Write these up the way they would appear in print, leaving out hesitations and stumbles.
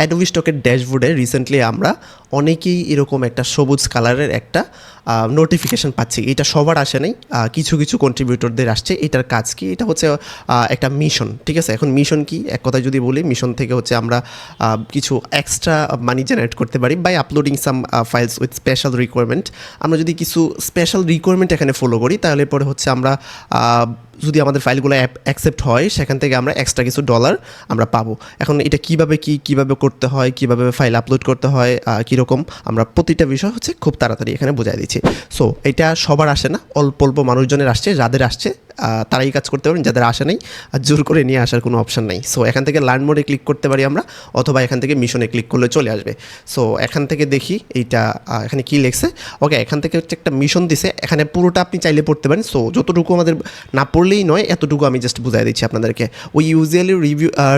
Adobe স্টকের ড্যাশবোর্ডে recently আমরা অনেকেই এরকম একটা সবুজ কালারের একটা নোটিফিকেশান পাচ্ছি। এটা সবার আসে নাই, কিছু কিছু কন্ট্রিবিউটরদের আসছে। এটার কাজ কি? এটা হচ্ছে একটা মিশন, ঠিক আছে? এখন মিশন কি, এক কথায় যদি বলি, মিশন থেকে হচ্ছে আমরা কিছু এক্সট্রা মানি জেনারেট করতে পারি by uploading some files with special requirement. আমরা যদি কিছু স্পেশাল রিকোয়ারমেন্ট এখানে ফলো করি তাহলে পরে হচ্ছে আমরা যদি আমাদের ফাইলগুলো অ্যাকসেপ্ট হয় সেখান থেকে আমরা এক্সট্রা কিছু ডলার আমরা পাবো। এখন এটা কীভাবে করতে হয়, কীভাবে ফাইল আপলোড করতে হয়, কীরকম, আমরা প্রতিটা বিষয় হচ্ছে খুব তাড়াতাড়ি এখানে বোঝাই দিচ্ছি। সো এটা সবার আসে না, অল্প অল্প মানুষজনের আসছে। যাদের আসছে তারাই কাজ করতে পারেন, যাদের আসে নাই আর জোর করে নিয়ে আসার কোনো অপশান নেই। সো এখান থেকে লার্ন মোডে ক্লিক করতে পারি আমরা, অথবা এখান থেকে মিশনে ক্লিক করলে চলে আসবে। সো এখান থেকে দেখি এইটা এখানে কী লেখছে। ওকে, এখান থেকে হচ্ছে একটা মিশন দিছে, এখানে পুরোটা আপনি চাইলে পড়তে পারেন। সো যতটুকু আমাদের না পড়লেই নয়, এতটুকু আমি জাস্ট বুঝাই দিচ্ছি আপনাদেরকে। We usually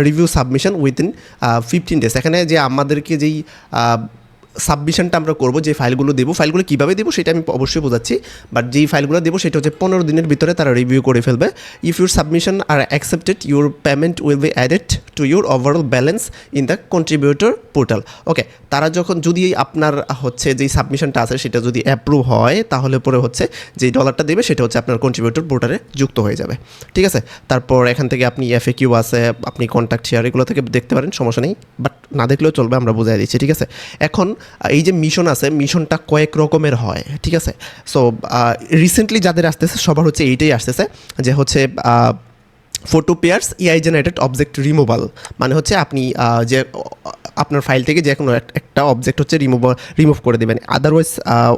review submission within 15 days। এখানে যে আমাদেরকে যেই সাবমিশনটা আমরা করবো, যে ফাইলগুলো দেবো, ফাইলগুলো কীভাবে দেবো সেটা আমি অবশ্যই বোঝাচ্ছি, বাট যেই ফাইলগুলো দেবো সেটা হচ্ছে 15 দিনের ভিতরে তারা রিভিউ করে ফেলবে। If your submission are accepted, your payment will be added to your overall balance in the contributor portal. Okay, তারা যখন যদি আপনার হচ্ছে যেই সাবমিশনটা আছে সেটা যদি অ্যাপ্রুভ হয় তাহলে পরে হচ্ছে যেই ডলারটা দেবে সেটা হচ্ছে আপনার কন্ট্রিবিউটর পোর্টালে যুক্ত হয়ে যাবে, ঠিক আছে? তারপর এখান থেকে আপনি FAQ আছে, আপনি কন্ট্যাক্ট শেয়ার, এগুলো থেকে দেখতে পারেন, সমস্যা নেই, বাট না দেখলেও চলবে, আমরা বুঝাই দিচ্ছি, ঠিক আছে? এখন এই যে মিশন আছে, মিশনটা কয়েক রকমের হয়, ঠিক আছে? সো রিসেন্টলি যাদের আসতেছে সবার হচ্ছে এইটাই আসতেছে যে হচ্ছে photo pairs AI generated object removal. মানে হচ্ছে আপনি যে আপনার ফাইল থেকে যে কোনো একটা অবজেক্ট হচ্ছে রিমুভ করে দেবেন। আদারওয়াইজ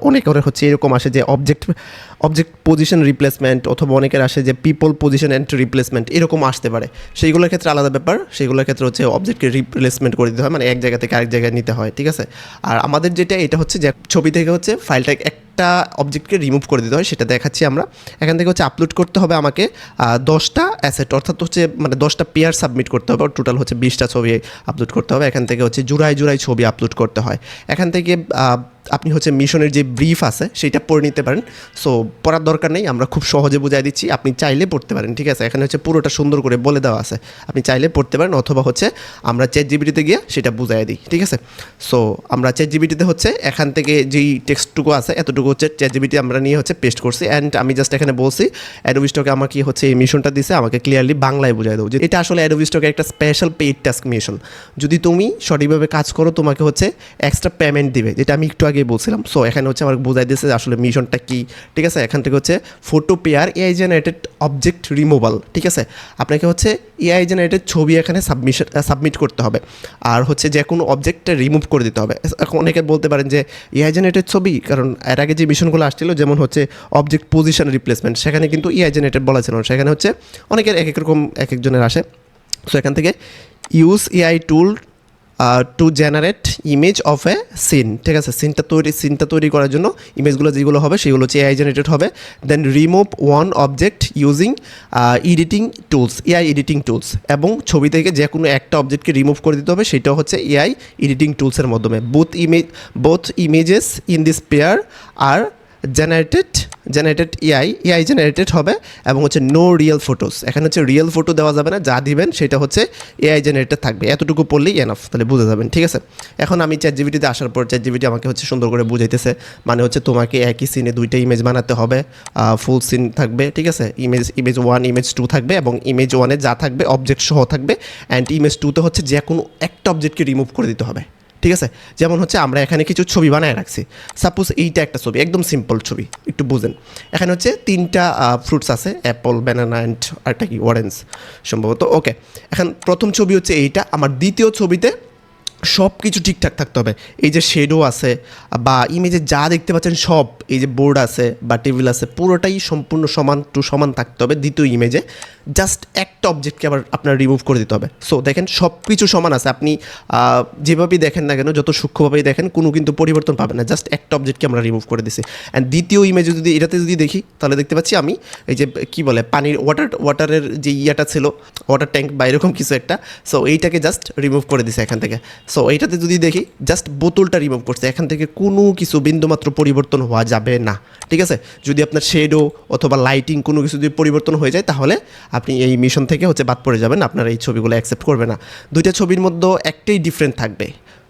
অনেকের হচ্ছে এরকম আসে যে অবজেক্ট পজিশন রিপ্লেসমেন্ট, অথবা অনেকের আসে যে পিপল পজিশন অ্যান্ড রিপ্লেসমেন্ট, এরকম আসতে পারে। সেইগুলোর ক্ষেত্রে আলাদা ব্যাপার, সেইগুলোর ক্ষেত্রে হচ্ছে অবজেক্টকে রিপ্লেসমেন্ট করে দিতে হয়, মানে এক জায়গা থেকে আরেক জায়গায় নিতে হয়, ঠিক আছে? আর আমাদের যেটা, এটা হচ্ছে যে ছবি থেকে হচ্ছে ফাইলটা একটা অবজেক্টকে রিমুভ করে দিতে হয়, সেটা দেখাচ্ছি আমরা। এখান থেকে হচ্ছে আপলোড করতে হবে আমাকে 10টা অ্যাসেট, অর্থাৎ হচ্ছে মানে 10টা পেয়ার সাবমিট করতে হবে, টোটাল হচ্ছে 20টা ছবি আপলোড করতে হবে। এখান থেকে হচ্ছে জোড়ায় ছবি আপলোড করতে হয়। এখান থেকে আপনি হচ্ছে মিশনের যে ব্রিফ আছে সেটা পড়ে নিতে পারেন। সো পড়ার দরকার নেই, আমরা খুব সহজে বুঝাই দিচ্ছি, আপনি চাইলে পড়তে পারেন, ঠিক আছে? এখানে হচ্ছে পুরোটা সুন্দর করে বলে দেওয়া আছে, আপনি চাইলে পড়তে পারেন, অথবা হচ্ছে আমরা ChatGPT-তে গিয়ে সেটা বুঝাই দিই, ঠিক আছে? সো আমরা ChatGPT-তে হচ্ছে এখান থেকে যেই টেক্সটটুকু আছে এতটুকু হচ্ছে ChatGPT আমরা নিয়ে হচ্ছে পেস্ট করছি। অ্যান্ড আমি জাস্ট এখানে বলছি অ্যাডোবি স্টকে আমাকে হচ্ছে এই মিশনটা দিছে, আমাকে ক্লিয়ারলি বাংলায় বুঝাই দেবো যে এটা আসলে অ্যাডোবি স্টকের একটা স্পেশাল পেইড টাস্ক মিশন। যদি তুমি সঠিকভাবে কাজ করো তোমাকে হচ্ছে এক্সট্রা পেমেন্ট দিবে, যেটা আমি একটু আগে বলছিলাম। সো এখানে হচ্ছে আমার বোঝাই দিয়েছে যে আসলে মিশনটা কী, ঠিক আছে? এখান থেকে হচ্ছে photo pair AI generated object removal, ঠিক আছে? আপনাকে হচ্ছে AI জেনারেটেড ছবি এখানে সাবমিট করতে হবে, আর হচ্ছে যে কোনো অবজেক্টটা রিমুভ করে দিতে হবে। এখন অনেকে বলতে পারেন যে AI জেনারেটেড ছবি, কারণ এর আগে যে মিশনগুলো আসছিল যেমন হচ্ছে অবজেক্ট পজিশন রিপ্লেসমেন্ট, সেখানে কিন্তু AI জেনারেটেড বলা ছিল না, সেখানে হচ্ছে অনেকের এক এক রকম এক একজনের আসে। সো এখান থেকে use AI tool to generate image of a scene, ঠিক আছে? সিনটা তৈরি করার জন্য ইমেজগুলো যেগুলো হবে সেগুলো হচ্ছে AI জেনারেটেড হবে। Then remove one object using editing tools, AI editing tools, এবং ছবি থেকে যে কোনো একটা অবজেক্টকে রিমুভ করে দিতে হবে, সেটাও হচ্ছে AI এডিটিং টুলসের মাধ্যমে। Both images in this pair are generated AI generated হবে, এবং হচ্ছে নো রিয়েল ফটোস, এখানে হচ্ছে রিয়েল ফটো দেওয়া যাবে না, যা দিবেন সেটা হচ্ছে AI জেনারেটেড থাকবে। এতটুকু পড়লেই এনাফ, তাহলে বুঝে যাবেন, ঠিক আছে? এখন আমি ChatGPT-তে আসার পর ChatGPT আমাকে হচ্ছে সুন্দর করে বুঝাইতেছে, মানে হচ্ছে তোমাকে একই সিনে 2টা ইমেজ বানাতে হবে, ফুল সিন থাকবে, ঠিক আছে? ইমেজ 1 ইমেজ 2 থাকবে, এবং ইমেজ 1-এ যা থাকবে অবজেক্ট সহ থাকবে, অ্যান্ড ইমেজ 2-তে হচ্ছে যে কোনো একটা অবজেক্টকে রিমুভ করে দিতে হবে, ঠিক আছে? যেমন হচ্ছে আমরা এখানে কিছু ছবি বানায় রাখছি, সাপোজ এইটা একটা ছবি, একদম সিম্পল ছবি, একটু বুঝেন। এখানে হচ্ছে 3টা ফ্রুটস আছে, অ্যাপল, ব্যানানা অ্যান্ড আরটা কি অরেঞ্জ সম্ভবত। ওকে, এখন প্রথম ছবি হচ্ছে এইটা, আমার দ্বিতীয় ছবিতে সব কিছু ঠিকঠাক থাকতে হবে। এই যে শেডো আছে বা ইমেজে যা দেখতে পাচ্ছেন সব, এই যে বোর্ড আছে বা টেবিল আছে, পুরোটাই সম্পূর্ণ সমান থাকতে হবে দ্বিতীয় ইমেজে। জাস্ট একটা অবজেক্টকে আবার আপনার রিমুভ করে দিতে হবে। সো দেখেন সব কিছু সমান আছে, আপনি যেভাবেই দেখেন না কেন, যত সূক্ষ্মভাবেই দেখেন, কোনো কিন্তু পরিবর্তন পাবেন না, জাস্ট একটা অবজেক্টকে আমরা রিমুভ করে দিছি। অ্যান্ড দ্বিতীয় ইমেজে যদি এটাতে যদি দেখি তাহলে দেখতে পাচ্ছি আমি এই যে কী বলে পানির ওয়াটারের যে ইয়াটা ছিল, ওয়াটার ট্যাঙ্ক বা এরকম কিছু একটা, সো এইটাকে জাস্ট রিমুভ করে দিছে এখান থেকে। সো এইটাতে যদি দেখি জাস্ট বোতলটা রিমুভ করছে, এখান থেকে কোনো কিছু বিন্দুমাত্র পরিবর্তন হওয়া যাবে না, ঠিক আছে। যদি আপনার শেডো অথবা লাইটিং কোনো কিছু যদি পরিবর্তন হয়ে যায় তাহলে আপনি এই মিশন থেকে হচ্ছে বাদ পড়ে যাবেন, আপনার এই ছবিগুলো অ্যাকসেপ্ট করবে না। দুইটা ছবির মধ্যে একটাই ডিফারেন্ট থাকবে,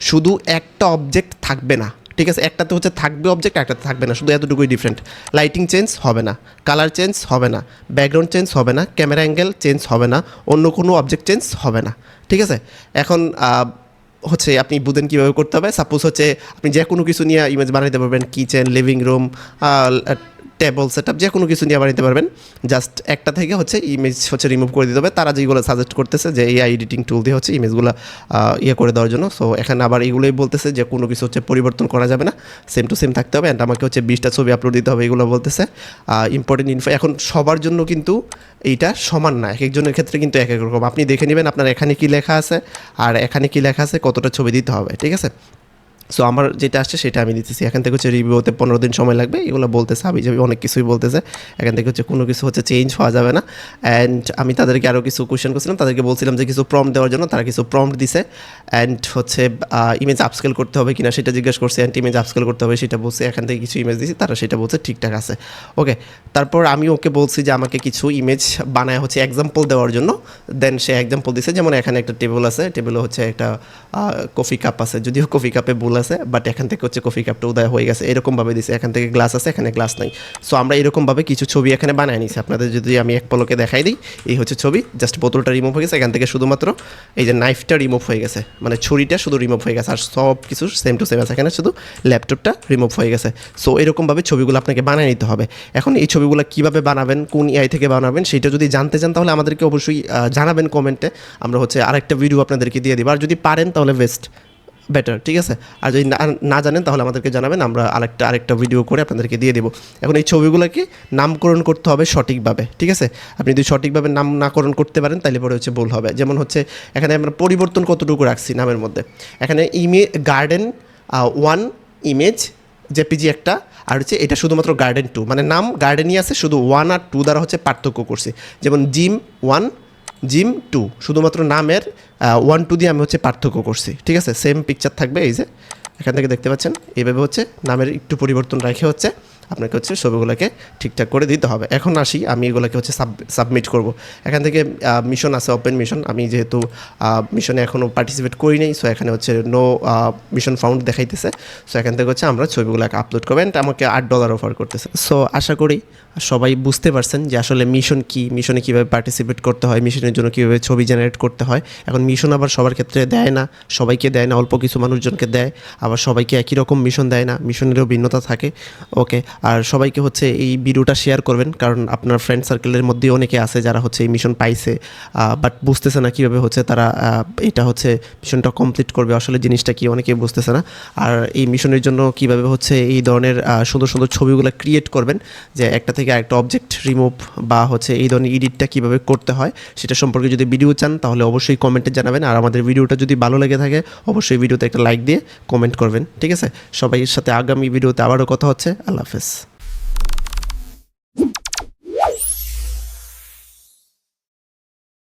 শুধু একটা অবজেক্ট থাকবে না, ঠিক আছে। একটাতে হচ্ছে থাকবে অবজেক্ট, একটাতে থাকবে না, শুধু এতটুকুই ডিফারেন্ট। লাইটিং চেঞ্জ হবে না, কালার চেঞ্জ হবে না, ব্যাকগ্রাউন্ড চেঞ্জ হবে না, ক্যামেরা অ্যাঙ্গেল চেঞ্জ হবে না, অন্য কোনো অবজেক্ট চেঞ্জ হবে না, ঠিক আছে। এখন হচ্ছে আপনি বুঝেন কীভাবে করতে হবে। সাপোজ হচ্ছে আপনি যে কোনো কিছু নিয়ে ইমেজ বানাইতে পারবেন, kitchen, living room, table set up, যে কোনো কিছু নিয়ে বানাইতে পারবেন। জাস্ট একটা থেকে হচ্ছে ইমেজ হচ্ছে রিমুভ করে দিতে হবে। তারা যেগুলো সাজেস্ট করতেছে যে এআই এডিটিং টুল দিয়ে হচ্ছে ইমেজগুলো ইয়ে করে দেওয়ার জন্য। সো এখানে আবার এগুলোই বলতেছে যে কোনো কিছু হচ্ছে পরিবর্তন করা যাবে না, সেম টু সেম থাকতে হবে। অ্যান্ড আমাকে হচ্ছে 20টা ছবি আপলোড দিতে হবে, এগুলো বলতেছে। ইম্পর্টেন্ট ইনফো এখন সবার জন্য কিন্তু এইটা সমান না, এক একজনের ক্ষেত্রে কিন্তু এক এক রকম। আপনি দেখে নেবেন আপনার এখানে কী লেখা আছে আর এখানে কী লেখা আছে, কতটা ছবি দিতে হবে, ঠিক আছে। সো আমার যেটা আসছে সেটা আমি দিতেছি। এখান থেকে হচ্ছে রিভিউ হতে 15 দিন সময় লাগবে, এগুলো বলতেছে, আমি যাবি অনেক কিছুই বলতেছে। এখান থেকে হচ্ছে কোনো কিছু হচ্ছে চেঞ্জ হওয়া যাবে না। অ্যান্ড আমি তাদেরকে আরও কিছু কোয়েশ্চেন করছিলাম, তাদেরকে বলছিলাম যে কিছু প্রম্পট দেওয়ার জন্য, তারা কিছু প্রম্পট দিছে। অ্যান্ড হচ্ছে ইমেজ আপস্কেল করতে হবে কিনা সেটা জিজ্ঞেস করছে, অ্যান্ড ইমেজ আপস্কেল করতে হবে সেটা বলছে। এখান থেকে কিছু ইমেজ দিয়েছি, তারা সেটা বলছে ঠিকঠাক আছে, ওকে। তারপর আমি ওকে বলছি যে আমাকে কিছু ইমেজ বানায় হচ্ছে এক্সাম্পল দেওয়ার জন্য, দেন সে এক্সাম্পল দিছে। যেমন এখানে একটা টেবিল আছে, টেবিলে হচ্ছে একটা কফি কাপ আছে, যদিও কফি কাপে ভুল আছে, বাট এখান থেকে হচ্ছে কফি কাপটা উদয় হয়ে গেছে, এরকমভাবে দিছে। এখান থেকে গ্লাস আছে, এখানে গ্লাস নাই। সো আমরা এরকমভাবে কিছু ছবি এখানে বানিয়ে নিছি। আপনাদের যদি আমি এক পলকে দেখাই দিই, এই হচ্ছে ছবি, জাস্ট বোতলটা রিমুভ হয়ে গেছে, এখান থেকে শুধুমাত্র এই যে নাইফটা রিমুভ হয়ে গেছে, মানে ছুরিটা শুধু রিমুভ হয়ে গেছে, আর সব কিছু সেম টু সেম আছে, এখানে শুধু ল্যাপটপটা রিমুভ হয়ে গেছে। সো এরকমভাবে ছবিগুলো আপনাকে বানিয়ে নিতে হবে। এখন এই ছবিগুলো কীভাবে বানাবেন, কোন এআই থেকে বানাবেন, সেটা যদি জানতে চান তাহলে আমাদেরকে অবশ্যই জানাবেন কমেন্টে, আমরা হচ্ছে আরেকটা ভিডিও আপনাদেরকে দিয়ে দেবো। আর যদি পারেন তাহলে বেটার, ঠিক আছে। আর যদি না জানেন তাহলে আমাদেরকে জানাবেন, আমরা আরেকটা ভিডিও করে আপনাদেরকে দিয়ে দেবো। এখন এই ছবিগুলোকে নামকরণ করতে হবে সঠিকভাবে, ঠিক আছে। আপনি যদি সঠিকভাবে নামকরণ করতে পারেন তাহলে পরে হচ্ছে ভুল হবে। যেমন হচ্ছে এখানে আমরা পরিবর্তন কতটুকু রাখছি নামের মধ্যে, এখানে গার্ডেন 1 ইমেজ জেপিজি একটা, আর হচ্ছে এটা শুধুমাত্র গার্ডেন 2, মানে নাম গার্ডেনই আছে, শুধু 1 আর 2 দ্বারা হচ্ছে পার্থক্য করছি। যেমন জিম 1, জিম 2, শুধুমাত্র নামের 1 2 দিয়ে আমি হচ্ছে পার্থক্য করছি, ঠিক আছে। সেম পিকচার থাকবে, এই যে এখান থেকে দেখতে পাচ্ছেন, এইভাবে হচ্ছে নামের একটু পরিবর্তন রেখে হচ্ছে আপনাকে হচ্ছে ছবিগুলোকে ঠিকঠাক করে দিতে হবে। এখন আসি, আমি এগুলোকে হচ্ছে সাবমিট করব। এখান থেকে মিশন আছে, ওপেন মিশন। আমি যেহেতু মিশনে এখনও পার্টিসিপেট করি নাই, সো এখানে হচ্ছে নো মিশন ফাউন্ড দেখাইতেছে। সো এখান থেকে হচ্ছে আমরা ছবিগুলোকে আপলোড করবেন, আমাকে $8 অফার করতেছে। সো আশা করি সবাই বুঝতে পারছেন যে আসলে মিশন কী, মিশনে কীভাবে পার্টিসিপেট করতে হয়, মিশনের জন্য কীভাবে ছবি জেনারেট করতে হয়। এখন মিশন আবার সবার ক্ষেত্রে দেয় না, সবাইকে দেয় না, অল্প কিছু মানুষজনকে দেয়, আবার সবাইকে একই রকম মিশন দেয় না, মিশনেরও ভিন্নতা থাকে, ওকে। আর সবাইকে হচ্ছে এই ভিডিওটা শেয়ার করবেন, কারণ আপনার ফ্রেন্ড সার্কেলের মধ্যে অনেকে আছে যারা হচ্ছে এই মিশন পাইছে, বাট বুঝতেছে না কীভাবে হচ্ছে তারা এটা হচ্ছে মিশনটা কমপ্লিট করবে, আসলে জিনিসটা কি অনেকেই বুঝতেছে না। আর এই মিশনের জন্য কীভাবে হচ্ছে এই ধরনের সুন্দর সুন্দর ছবিগুলো ক্রিয়েট করবেন, যে একটা থেকে আরেকটা অবজেক্ট রিমুভ বা হচ্ছে এই ধরনের এডিটটা কীভাবে করতে হয় সেটা সম্পর্কে যদি ভিডিও চান তাহলে অবশ্যই কমেন্টে জানাবেন। আর আমাদের ভিডিওটা যদি ভালো লেগে থাকে অবশ্যই ভিডিওতে একটা লাইক দিয়ে কমেন্ট করবেন, ঠিক আছে। সবাই সাথে আগামী ভিডিওতে আবারও কথা হচ্ছে। আল্লাহ হাফেজ।